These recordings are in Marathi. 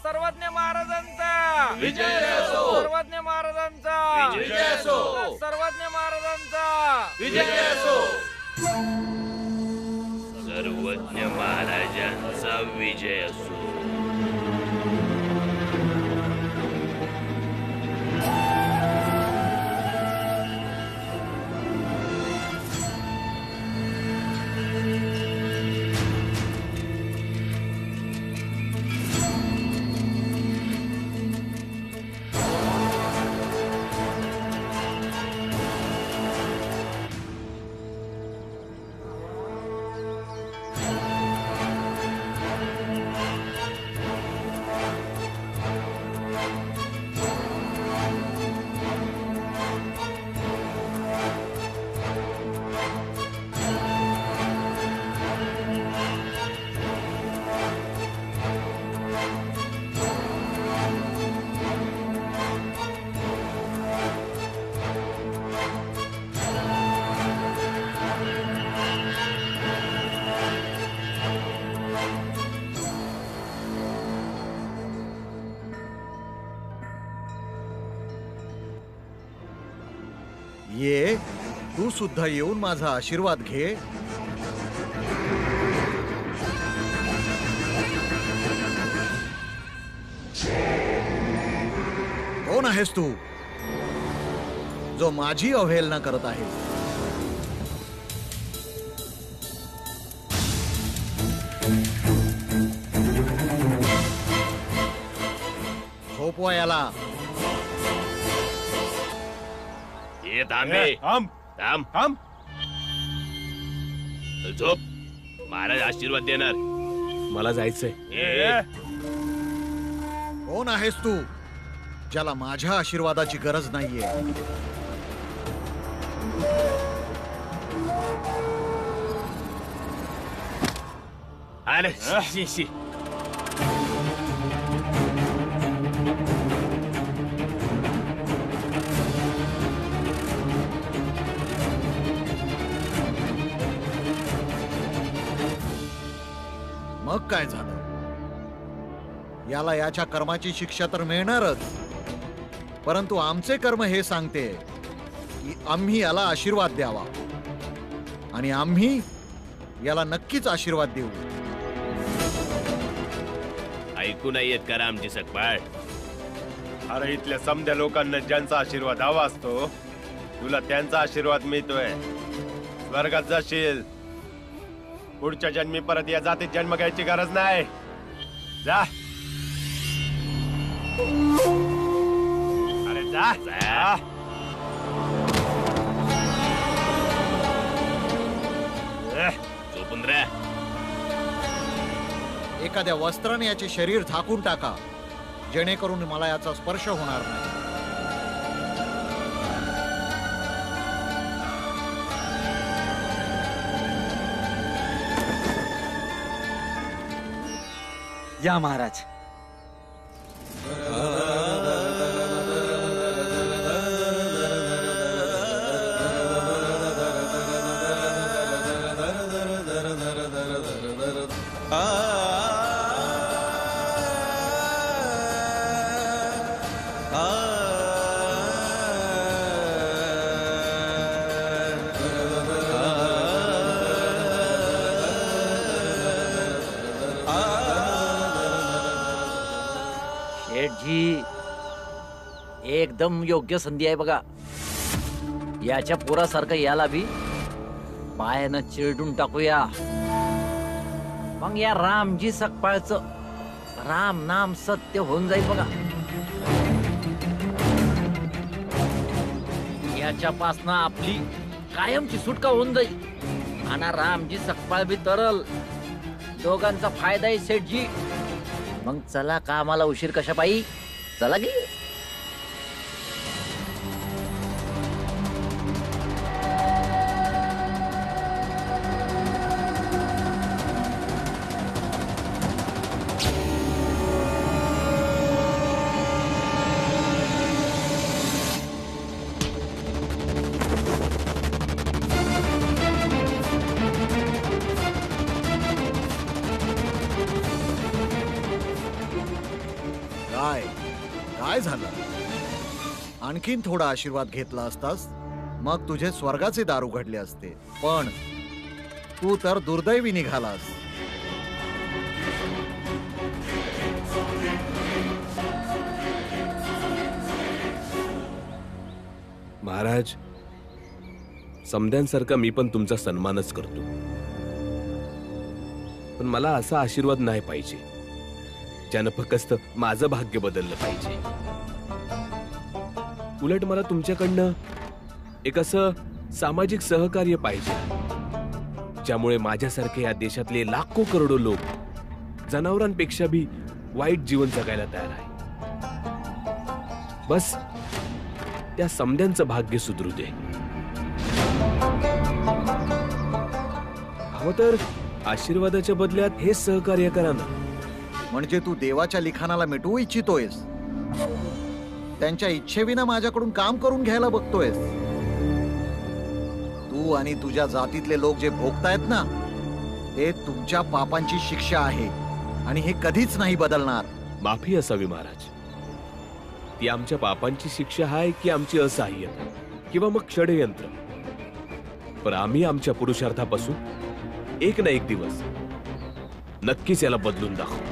सर्वज्ञ महाराजांचा विजय असो. सर्वज्ञ महाराजांचा विजय असो. सर्वज्ञ महाराजांचा विजय असो. सर्वज्ञ महाराजांचा विजय असो. ये, तू सुद्धा येऊन माझा आशीर्वाद घे. कोण आहेस तू जो माझी अवहेलना करत आहे? झोपवा याला. ये थांबे. थांब थांब. थांब. झोप. महाराज आशीर्वाद देणार. मला जायचंय. ये. कोण आहेस तू ज्याला माझ्या आशीर्वादाची गरज नाहीये? अरे शी शी. मग काय झालं? याला याच्या कर्माची शिक्षा तर मिळणारच, परंतु आमचे कर्म हे सांगते की आम्ही याला आशीर्वाद द्यावा आणि आम्ही याला नक्कीच आशीर्वाद देऊ. ऐकू नाही येत का रामजी सकपाळ? अरे इथल्या समध्या लोकांना ज्यांचा आशीर्वाद हवा असतो तुला त्यांचा आशीर्वाद मिळतोय. स्वर्गात जाशील. पुढच्या जन्मी परत या जातीत जन्म घ्यायची गरज नाही. जा. अरे जा. जा. झोपून राहा. एखाद्या वस्त्राने याचे शरीर झाकून टाका, जेणेकरून मला याचा स्पर्श होणार नाही. या महाराज. शेठजी, एकदम योग्य संधी आहे बघा. याच्या पोरासारखं याला बी पायानं चिरडून टाकूया. मग या रामजी सकपाळचं राम नाम सत्य होऊन जाईल बघा. याच्यापासनं आपली कायमची सुटका होऊन जाईल आणि रामजी सकपाळ बी तरल. दोघांचा फायदा आहे शेठजी. मग चला, कामाला उशीर कशा पायी. चला की. काय झालं? आणखीन थोडा आशीर्वाद घेतला असतास मग तुझे स्वर्गाचे दार उघडले असते. पण तू तर दुर्दैवी निघालास. महाराज, समद्यांसारखा मी पण तुमचा सन्मानच करतो, पण मला असा आशीर्वाद नाही पाहिजे ज्यानं फक्त माझं भाग्य बदललं पाहिजे. उलट मला तुमच्याकडनं एक असं सामाजिक सहकार्य पाहिजे ज्यामुळे माझ्यासारखे या देशातले लाखो करोडो लोक जनावरांपेक्षा भी वाईट जीवन जगायला तयार आहे. बस त्या समद्यांचं भाग्य सुधरू दे. हवं तर आशीर्वादाच्या बदल्यात हे सहकार्य करा ना. म्हणजे तू देवाच्या लिखाणाला मिटवू इच्छितोयस? त्यांच्या इच्छेविना माझ्याकडून काम करून घ्यायला बघतोयस? तू आणि तुझ्या जातीतले लोक जे भोगतायत ना, ते तुमच्या पापांची शिक्षा आहे आणि हे कधीच नाही बदलणार. माफी असावी महाराज. ती आमच्या पापांची शिक्षा आहे की आमची असहाय्यता किंवा मग षडयंत्र? पण आम्ही आमच्या पुरुषार्थापासून एक ना एक दिवस नक्कीच याला बदलून दाखवू.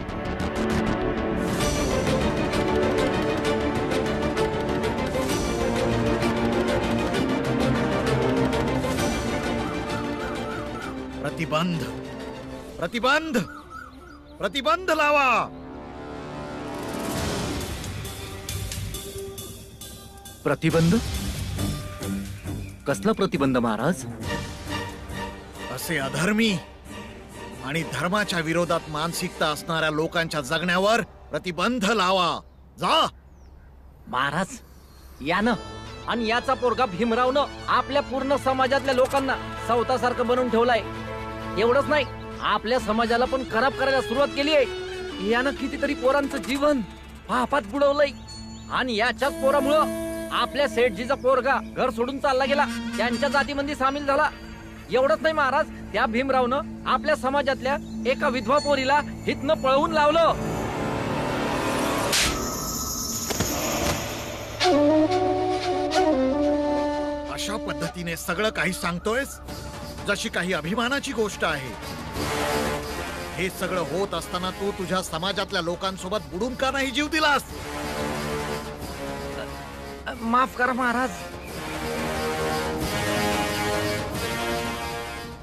प्रतिबंध, प्रतिबंध, प्रतिबंध लावा. प्रतिबंध? कसला प्रतिबंध महाराज? असे अधर्मी आणि धर्माच्या विरोधात मानसिकता असणाऱ्या लोकांच्या जगण्यावर प्रतिबंध लावा. जा. महाराज, यानं आणि याचा पोरगा भीमरावनं आपल्या पूर्ण समाजातल्या लोकांना सावतासारखं बनवून ठेवलाय. एवढंच नाही, आपल्या समाजाला पण खराब करायला सुरुवात केली आहे. यानं कितीतरी पोरांचं जीवन पापात बुडवलंय आणि याच्याच पोरामुळं आपल्या सेठजीचा पोरगा घर सोडून चालला गेला, त्यांच्या जातीमध्ये सामील झाला. एवढंच नाही महाराज, त्या भीमरावनं आपल्या समाजातल्या एका विधवा पोरीला हितनं पळवून लावलं. अशा पद्धतीने सगळं काही सांगतोयस जशी काही अभिमानाची गोष्ट आहे. हे सगळं होत असताना तू तुझ्या समाजातल्या लोकांसोबत बुडून का नाही जीव दिलास? माफ करा महाराज.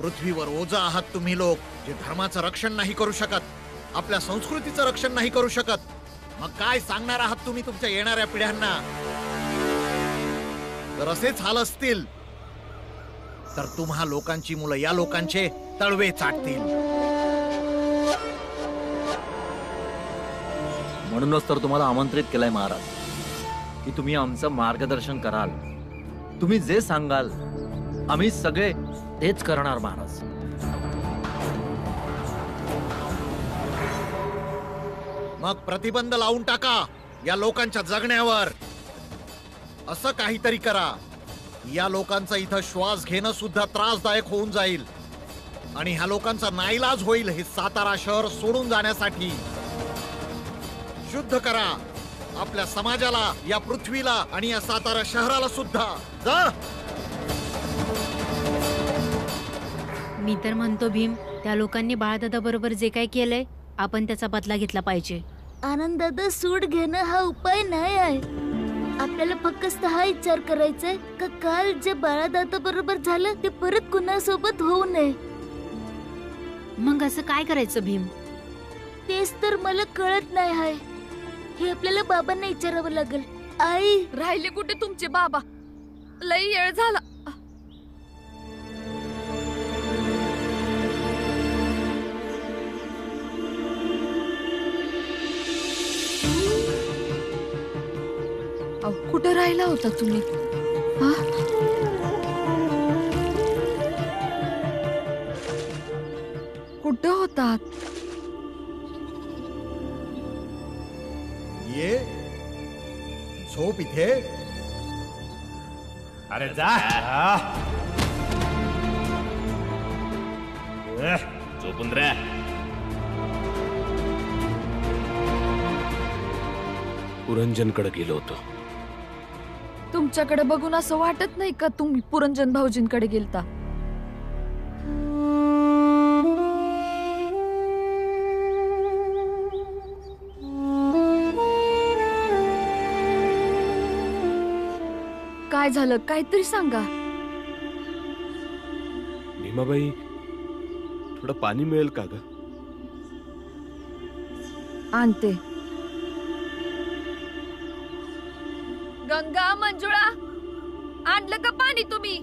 पृथ्वीवर ओझा आहात तुम्ही लोक, जे धर्माचं रक्षण नाही करू शकत, आपल्या संस्कृतीचं रक्षण नाही करू शकत. मग काय सांगणार आहात तुम्ही तुमच्या येणाऱ्या पिढ्यांना? जर असेच हाल असतील तर तुम्हा लोकांची मुलं या लोकांचे तळवे चाटतील. म्हणूनच तर तुम्हाला आमंत्रित केलंय महाराज, की तुम्ही आमचं मार्गदर्शन कराल. तुम्ही जे सांगाल आम्ही सगळे तेच करणार महाराज. मग प्रतिबंध लावून टाका या लोकांच्या जगण्यावर. असं काहीतरी करा, या लोकांचा इथं श्वास घेणं सुद्धा त्रासदायक होऊन जाईल आणि ह्या लोकांचा नाईलाज होईल हे सातारा शहर सोडून जाण्यासाठी. शुद्ध करा आपल्या समाजाला, या पृथ्वीला आणि या सातारा शहराला सुद्धा. जा. मी तर म्हणतो भीम, त्या लोकांनी बाळदादा बरोबर जे काही केलंय आपण त्याचा बदला घेतला पाहिजे. आनंदादा सूट घेणं हा उपाय नाही आहे. आपल्याला फक्त हा विचार करायचाय का काल जे बाळादादा बरोबर झालं ते परत कुणासोबत होऊ नये. मग असं काय करायचं भीम? तेच तर मला कळत नाही आहे. हे आपल्याला बाबांना विचारावं लागेल. आई, राहिले कुठे तुमचे बाबा? लई वेळ झाला. कुठे राहिला होता तुम्ही? हा? कुठं होतात? ये झोप इथे. अरे जा. झोपून रा. पुरंजनकडे गेलो होतो. तुमच्याकडे बघून असं वाटत नाही का तुम्ही पुरंजन भाऊजींकडे गेलता? काय झालं काहीतरी सांगा. भीमाबाई, थोडं पाणी मिळेल का ग? आणते. गंगा, मंजुळा, आणलं का पाणी तुम्ही?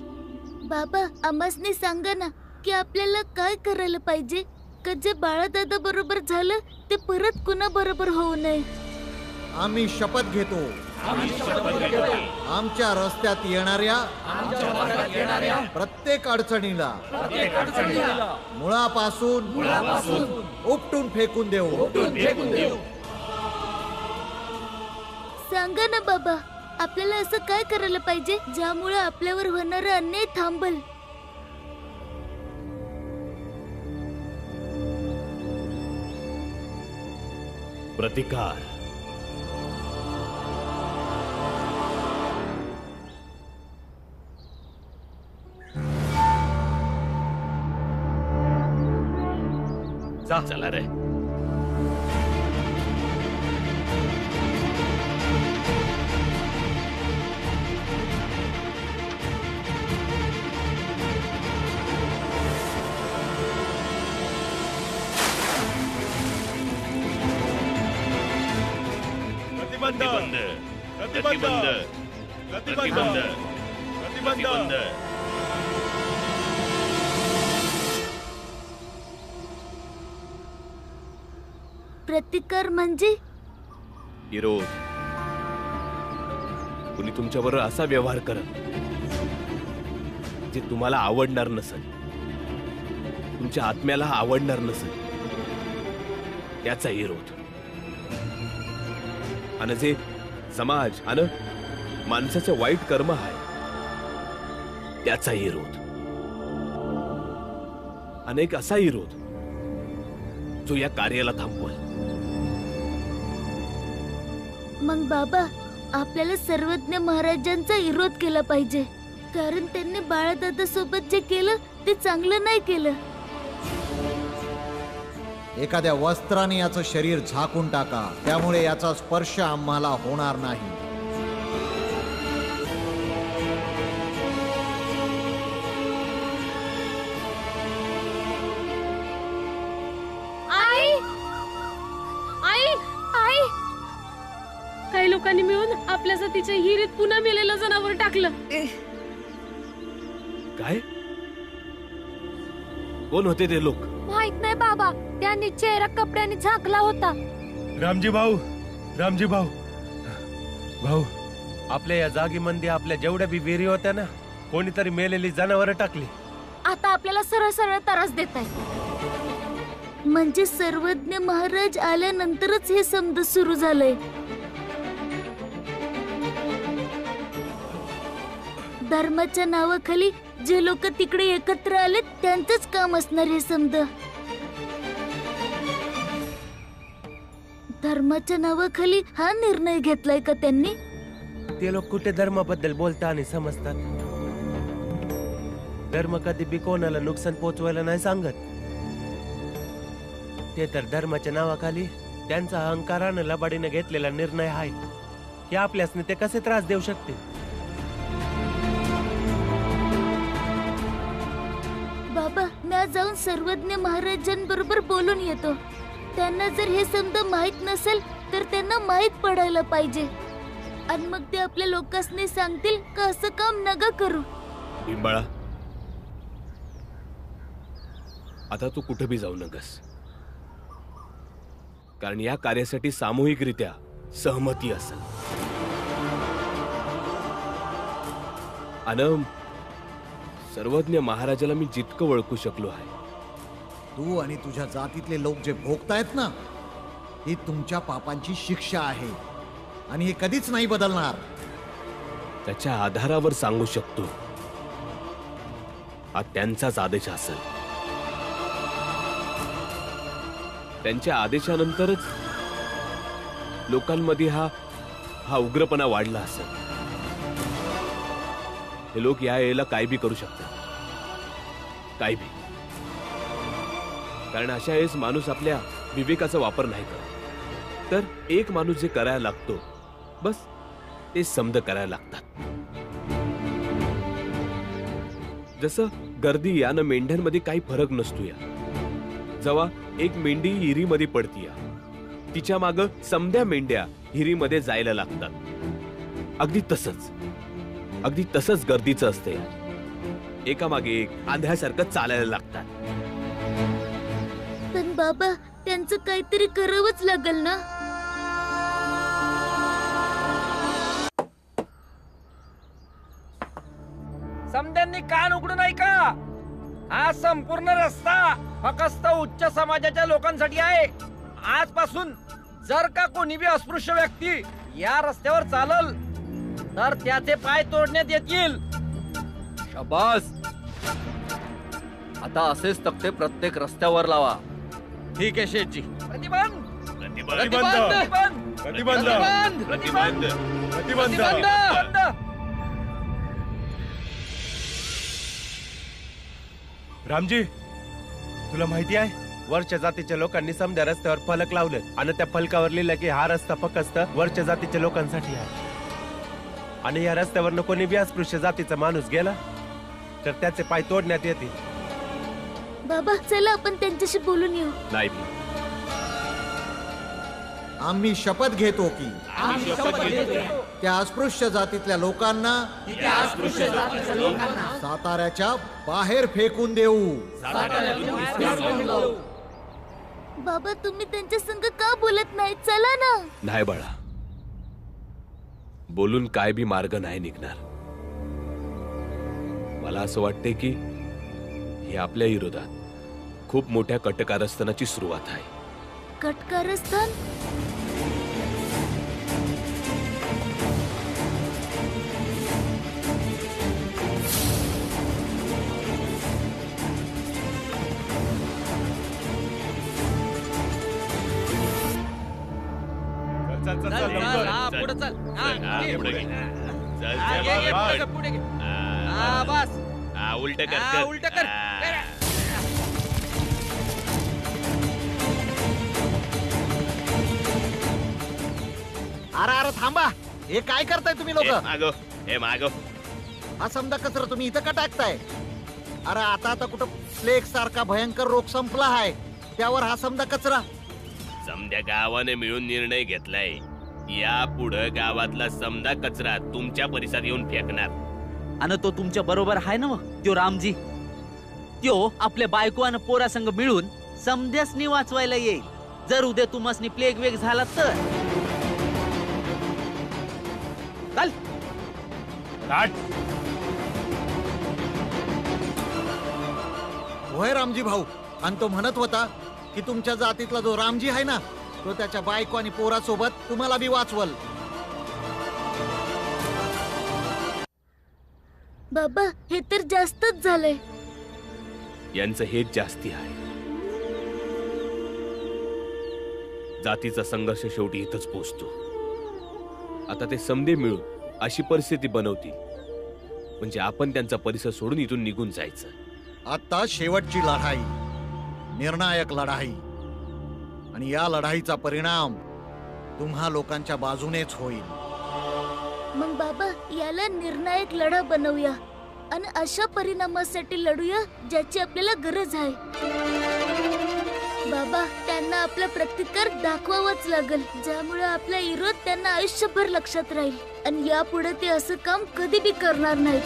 बाबा आम्हासनी सांगा ना की आपल्याला काय करायला पाहिजे का जे बाळादादा बरोबर झालं ते परत कुणा बरोबर होऊ नये. आम्ही शपथ घेतो आमच्या रस्त्यात येणाऱ्या प्रत्येक अडचणीला मुळापासून उपटून फेकून देऊ. सांगा ना बाबा आपल्याला असं काय करायला पाहिजे ज्यामुळे आपल्यावर होणारा अन्याय थांबल. प्रतिकार. चला रे. प्रतिबंध. प्रतिबंध. प्रतिबंध. प्रतिबंध. प्रतिकार म्हणजे विरोध. कुणी तुमच्याबरोबर असा व्यवहार करत जे तुम्हाला आवडणार नसेल, तुमच्या आत्म्याला आवडणार नसेल, त्याचा विरोध. आणि जे समाज आणि माणसाचं वाईट कर्म आहे त्याचा विरोध. अनेक असा विरोध जो या कार्याला थांबवल. मग बाबा आपल्याला सर्वज्ञ महाराजांचा विरोध केला पाहिजे कारण त्यांनी बाळादादा सोबत जे केलं ते चांगलं नाही केलं. एखाद्या वस्त्राने याचं शरीर झाकून टाका त्यामुळे याचा स्पर्श आम्हाला होणार नाही. आई आई आई काही लोकांनी मिळून आपल्या सतीच्या हिरीत पुन्हा मेलेलं जनावर टाकलं. काय? कोण होते ते लोक? माहित नाही बाबा, त्यांनी चेहरा कपड्याने झाकला होता. रामजी भाऊ. रामजी भाऊ. भाऊ, आपल्या या जागेमध्ये आपल्या जेवढ्या बी विहिरी होत्या ना कोणीतरी मेलेली जनावर टाकली. आता आपल्याला सरळ सरळ त्रास देत आहे. म्हणजे सर्वज्ञ महाराज आल्यानंतरच हे समज सुरू झालंय. धर्माच्या नावाखाली जे लोक तिकडे एकत्र आले त्यांचंच काम असणार हे समज. धर्माच्या नावाखाली हा निर्णय घेतलाय का त्यांनी? ते लोक कुठे धर्माबद्दल बोलतात आणि समजतात? धर्म कधी बी कोणाला नुकसान पोचवायला नाही सांगत. ते तर धर्माच्या नावाखाली त्यांचा अहंकारानं लबाडीने घेतलेला निर्णय आहे की आपल्यासने ते कसे त्रास देऊ शकते. बाबा मी आज जाऊन सर्वज्ञ महाराजांबरोबर बोलून येतो. त्यांना जर हे समज माहित नसेल तर त्यांना माहित पडायला पाहिजे आणि मग ते आपल्या लोकांनी सांगतील का असं काम नका करू. बिंबाळा, आता तू कुठे बी जाऊ नकस, कारण या कार्यासाठी सामूहिकरित्या सहमती असेल. आणि सर्वज्ञ महाराजाला मी जितकं ओळखू शकलो आहे, तू आणि तुझ्या जातीतले लोक जे भोगतायत ना ही तुमच्या पापांची शिक्षा आहे आणि हे कधीच नाही बदलणार. त्याच्या आधारावर सांगू शकतो हा त्यांचाच आदेश असेल. त्यांच्या आदेशानंतरच लोकांमध्ये हा हा उग्रपणा वाढला असेल. हे लोक या याला काय बी करू शकतात, काय बी. कारण अशा वेळेस माणूस आपल्या विवेकाचा वापर नाही करत. तर एक माणूस जे करायला लागतो बस ते समद करायला लागतात. जसं गर्दी यानं मेंढ्यांमध्ये काही फरक नसतो या. जेव्हा एक मेंढी हिरीमध्ये पडतीया तिच्या माग समध्या मेंढ्या हिरीमध्ये जायला लागतात. अगदी तसंच गर्दीचं असते. एकामागे एक आंधळ्यासारखं चालायला लागतात. पण बाबा त्यांचं काहीतरी करावंच लागल ना. समद्यांनी कान उघडून ऐका. हा संपूर्ण रस्ता फक्त उच्च समाजाच्या लोकांसाठी आहे. आजपासून जर का कोणी बी अस्पृश्य व्यक्ती या रस्त्यावर चालल तर त्याचे पाय तोडण्यात येतील. शाबास. आता असेच तक्ते प्रत्येक रस्त्यावर लावा. ठीक आहे शेठजी. प्रतिबंध प्रतिबंध प्रतिबंध प्रतिबंध प्रतिबंध. रामजी, तुला माहिती आहे वरच्या जातीच्या लोकांनी समध्या रस्त्यावर फलक लावले आणि त्या फलकावर लिहिलं की हा रस्ता फक्त वरच्या जातीच्या लोकांसाठी आहे. आणि या रस्त्यावर कोणी बी अस्पृश्य जातीचा माणूस गेला तर त्याचे पाय तोडण्यात येतील. बाबा चला आपण त्यांच्याशी बोलून येऊ. नाही बी. आम्ही शपथ घेतो की त्या अस्पृश्य जातीतल्या लोकांना साताऱ्याच्या बाहेर फेकून देऊ. बाबा तुम्ही त्यांच्या संग का बोलत नाही? चला ना. नाही बाळा, बोलून काय बी मार्ग नाही निघणार. मला असं वाटते की हे आपल्या विरोधात खूप मोठ्या कटकारस्थानाची सुरुवात आहे. कटकारस्थान? चल चल चल लवकर. पुढे चल. पुढे घे. चल, हा, चल, घे, घे, बाबा. पुढे घे, पुढे घे. हा, बस. उलट कर हा, कर. उलट कर. अरे अरे थांबा, हे काय करताय तुम्ही लोक? हे मागो. हा समजा कचरा तुम्ही इथं का टाकताय? अरे आता कुठं प्लेग सारखा भयंकर रोग संपला आहे त्यावर हा समजा कचरा. समध्या गावाने मिळून निर्णय घेतलाय. या पुढे गावातला समधा कचरा तुमच्या परिसरात येऊन फेकणार. आणि तो तुमच्या बरोबर आहे ना? त्यो रामजी त्यो आपल्या बायको आणि पोरा संग मिळून समध्यासनी वाचवायला येईल. जर उद्या तुम्हासनी प्लेग वेग झाला तर चाल. होय रामजी भाऊ. आणि तो म्हणत होता की तुमच्या जातीतला जो रामजी आहे ना तो त्याच्या बायको आणि पोरासोबत तुम्हाला बी वाचवल. बाबा हे तर जास्तच झालंय. यांचं हेच जास्ती आहे. जातीचा संघर्ष शेवटी इथंच पोहोचतो. आता ते समधे मिळून अशी परिस्थिती बनवतील म्हणजे आपण त्यांचा परिसर सोडून इथून निघून जायचं. आता शेवटची लढाई, निर्णायक लढाई. आणि या लढाईचा परिणाम तुम्हा लोकांच्या बाजूनेच होईल. मग बाबा याला निर्णायक लढा बनवूया आणि अशा परिणामासाठी लढूया ज्याची आपल्याला गरज आहे. बाबा त्यांना आपला प्रतिकार दाखवावाच लागल ज्यामुळे आपला विरोध त्यांना आयुष्यभर लक्षात राहील आणि यापुढे ते असं काम कधी बी करणार नाहीत.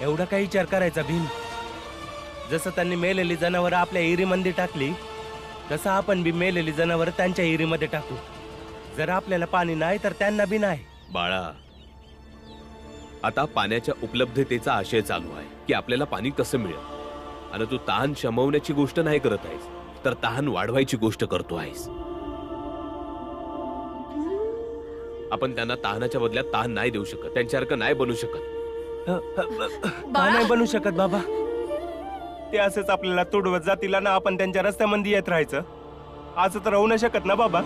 एवढा काही विचार करायचा भीम? जसं त्यांनी मेलेली जनावर आपल्या हिरीमध्ये टाकली तसं आपण बी मेलेली जनावर त्यांच्या हिरीमध्ये टाकू. जर आपल्याला पाणी नाही तर त्यांना बी नाही. बाळा, आता पाण्याच्या उपलब्धतेचा आशय चालू आहे की आपल्याला पाणी कसं मिळेल. आणि तू तहान शमवण्याची गोष्ट नाही करत आहेस तर तहान वाढवायची गोष्ट करतो आहेस. आपण त्यांना तहानाच्या बदल्यात तहान नाही देऊ शकत, त्यांच्यासारखं नाही बनू शकत. का नाही बनू शकत बाबा? ते असंच आपल्याला तुडवत जातील ना आपण त्यांच्या रस्त्यामध्ये येत राहायचं. असं तर राहू नाही शकत ना बाबा.